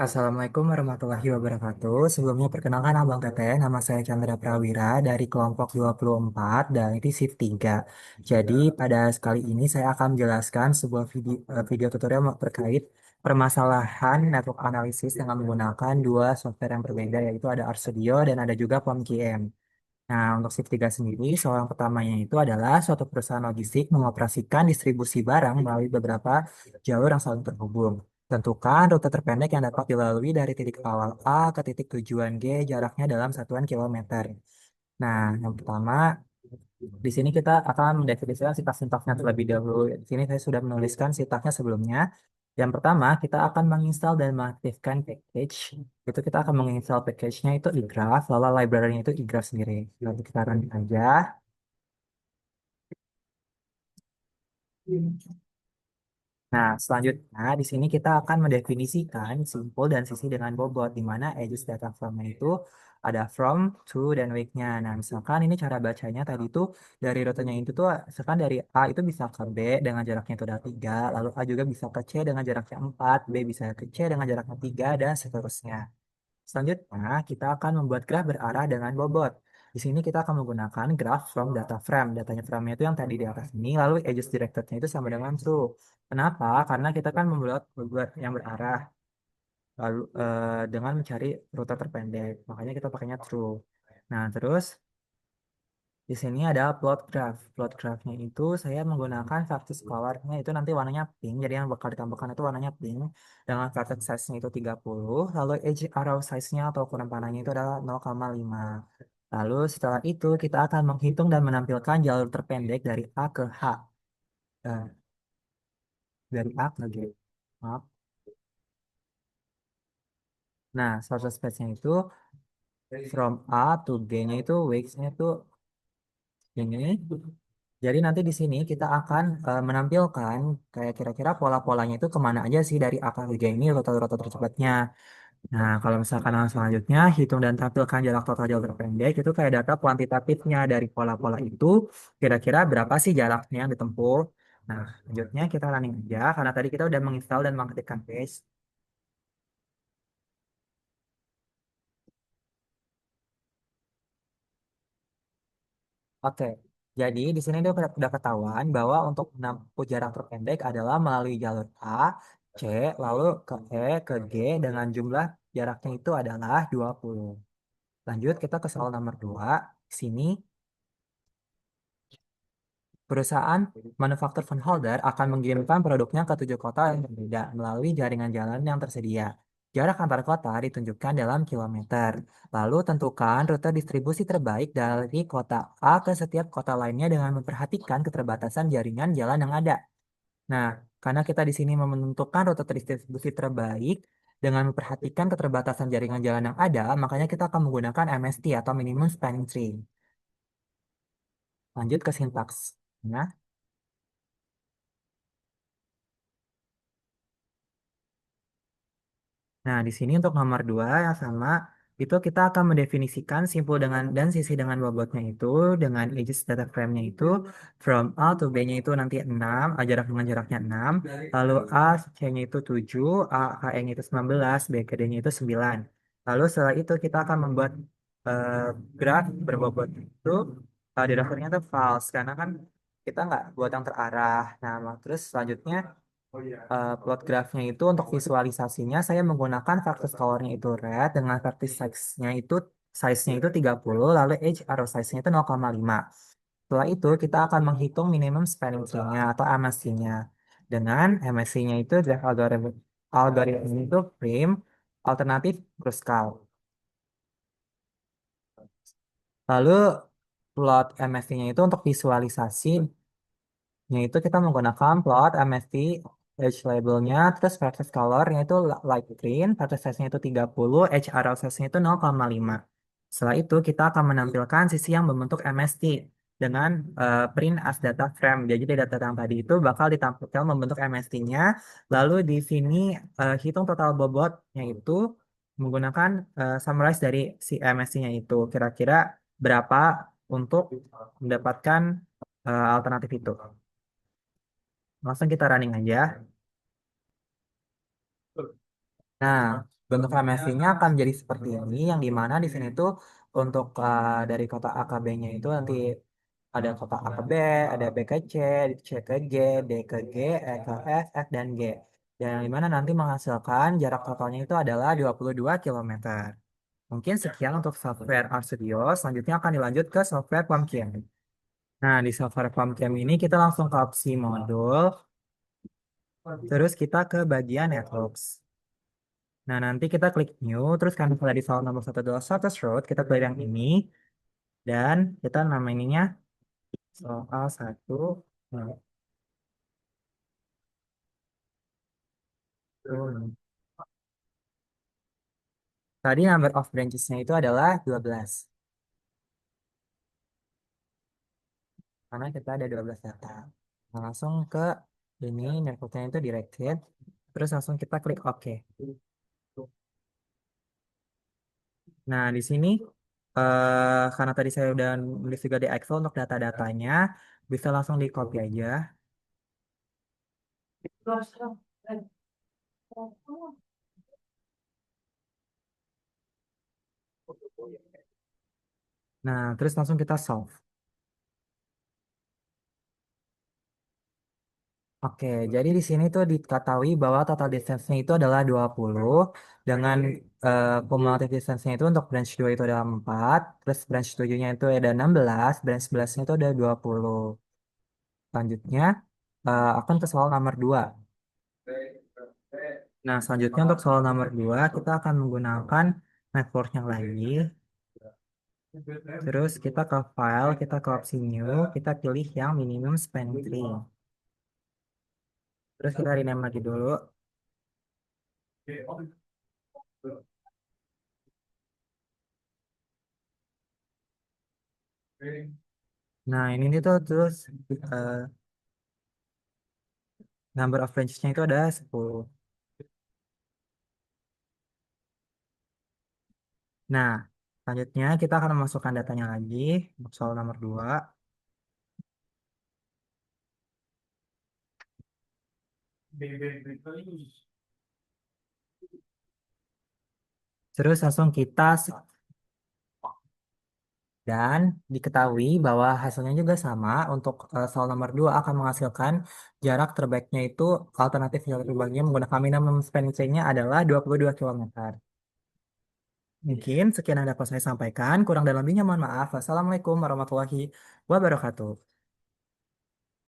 Assalamualaikum warahmatullahi wabarakatuh. Sebelumnya perkenalkan Abang Teteh, nama saya Chandra Prawira dari kelompok 24 dan itu shift 3. Jadi pada sekali ini saya akan menjelaskan sebuah video tutorial terkait permasalahan network analysis dengan menggunakan dua software yang berbeda yaitu ada RStudio dan ada juga POMGM. Nah, untuk shift 3 sendiri, seorang pertamanya itu adalah suatu perusahaan logistik mengoperasikan distribusi barang melalui beberapa jalur yang saling terhubung. Tentukan rute terpendek yang dapat dilalui dari titik awal A ke titik tujuan G, jaraknya dalam satuan kilometer. Nah, yang pertama, di sini kita akan mendefinisikan sintaks-sintaksnya terlebih dahulu. Di sini saya sudah menuliskan sintaksnya sebelumnya. Yang pertama, kita akan menginstal dan mengaktifkan package. Itu kita akan menginstal package-nya itu iGraph, lalu library-nya itu iGraph sendiri. Lalu kita run aja. Nah, selanjutnya di sini kita akan mendefinisikan simpul dan sisi dengan bobot, di mana edges data from-nya itu ada from, to, dan wake-nya. Nah, misalkan ini cara bacanya tadi tuh dari rutenya itu tuh, misalkan dari A itu bisa ke B dengan jaraknya itu udah 3, lalu A juga bisa ke C dengan jaraknya 4, B bisa ke C dengan jaraknya 3, dan seterusnya. Selanjutnya, kita akan membuat graf berarah dengan bobot. Di sini kita akan menggunakan graph from data frame. Datanya frame itu yang tadi di atas ini, lalu edges directednya itu sama dengan true. Kenapa? Karena kita kan membuat yang berarah, lalu dengan mencari rute terpendek. Makanya kita pakainya true. Nah, terus di sini ada plot graph. Plot graphnya itu saya menggunakan vertex color-nya itu nanti warnanya pink. Jadi yang bakal ditambahkan itu warnanya pink. Dengan vertex size-nya itu 30. Lalu edge arrow size-nya atau ukuran panahnya itu adalah 0,5. Lalu setelah itu kita akan menghitung dan menampilkan jalur terpendek dari A ke H. Eh, dari A ke G. Maaf. Nah, source space-nya itu from A to G-nya itu weights-nya itu ini. Jadi nanti di sini kita akan menampilkan kayak kira-kira pola-polanya itu kemana aja sih dari A ke G ini rute-rute tercepatnya. Nah, kalau misalkan yang selanjutnya hitung dan tampilkan jarak total jalur terpendek itu kayak data kuantitatifnya dari pola-pola itu kira-kira berapa sih jaraknya yang ditempuh. Nah, selanjutnya kita running aja karena tadi kita udah menginstal dan mengaktifkan base. Oke, jadi di sini udah ketahuan bahwa untuk menempuh jarak terpendek adalah melalui jalur A, C, lalu ke E, ke G dengan jumlah jaraknya itu adalah 20. Lanjut kita ke soal nomor 2. Di sini perusahaan manufaktur van Holder akan mengirimkan produknya ke 7 kota yang berbeda melalui jaringan jalan yang tersedia. Jarak antar kota ditunjukkan dalam kilometer. Lalu tentukan rute distribusi terbaik dari kota A ke setiap kota lainnya dengan memperhatikan keterbatasan jaringan jalan yang ada. Nah, karena kita di sini menentukan rute distribusi terbaik dengan memperhatikan keterbatasan jaringan jalan yang ada, makanya kita akan menggunakan MST atau minimum spanning tree. Lanjut ke sintaks. Nah, Nah, di sini untuk nomor 2 yang sama, itu kita akan mendefinisikan simpul dengan dan sisi dengan bobotnya itu dengan edges data frame-nya itu from A to B-nya itu nanti 6, A jarak dengan jaraknya 6, lalu A C-nya itu 7, A K E-nya itu 19, B ke D-nya itu 9. Lalu setelah itu kita akan membuat eh, graf berbobot itu di daftarnya itu false karena kan kita nggak buat yang terarah. Nah, terus selanjutnya plot graphnya itu untuk visualisasinya saya menggunakan vertex colornya itu red dengan vertex size-nya itu 30 lalu edge arrow size-nya itu 0,5. Setelah itu kita akan menghitung minimum spanning tree-nya atau MST-nya dengan MST-nya itu drive algorithm itu prim alternatif Kruskal. Lalu plot MST-nya itu untuk visualisasi yaitu kita menggunakan plot MST edge labelnya terus vertex colornya itu light green vertex size-nya itu 30 edge arrow size-nya itu 0,5. Setelah itu kita akan menampilkan sisi yang membentuk MST dengan print as data frame. Jadi data yang tadi itu bakal ditampilkan membentuk MST-nya. Lalu di sini hitung total bobotnya itu menggunakan summarize dari si MST-nya itu. Kira-kira berapa untuk mendapatkan alternatif itu. Langsung kita running aja. Nah, bentuk remesinya akan jadi seperti ini, yang dimana di sini tuh untuk dari kotak A ke B-nya itu nanti ada kotak A ke B, ada B ke C ke G, D ke G, E ke F dan G. Dan yang dimana nanti menghasilkan jarak totalnya itu adalah 22 km. Mungkin sekian untuk software RStudio, selanjutnya akan dilanjut ke software Pumpkin. Nah, di software Pumpkin ini kita langsung ke opsi modul, terus kita ke bagian networks. Nah, nanti kita klik new, terus kan kalau di soal nomor satu adalah shortest road, kita pilih yang ini, dan kita namanya soal satu. Nah, tuh. Tadi number of branches-nya itu adalah 12, karena kita ada 12 data. Nah, langsung ke ini, networknya itu directed, terus langsung kita klik OK. Nah, di sini, karena tadi saya udah nulis juga di Excel untuk data-datanya, bisa langsung di copy aja. Nah, terus langsung kita solve. Oke, jadi di sini tuh diketahui bahwa total distance-nya itu adalah 20 dengan cumulative distance-nya itu untuk branch 2 itu adalah 4, terus branch 7-nya itu ada 16, branch 11-nya itu ada 20. Selanjutnya akan ke soal nomor 2. Nah, selanjutnya untuk soal nomor 2 kita akan menggunakan network yang lagi. Terus kita ke file, kita ke opsi new, kita pilih yang minimum span tree. Terus kita rename lagi dulu. Nah, ini nih tuh terus eh, number of branches-nya itu ada 10. Nah, selanjutnya kita akan memasukkan datanya lagi untuk soal nomor 2. Terus langsung kita dan diketahui bahwa hasilnya juga sama untuk soal nomor 2 akan menghasilkan jarak terbaiknya itu alternatif jarak terbaiknya menggunakan minimum span nya adalah 22 km. Mungkin sekian yang dapat saya sampaikan. Kurang dan lebihnya mohon maaf. Wassalamualaikum warahmatullahi wabarakatuh.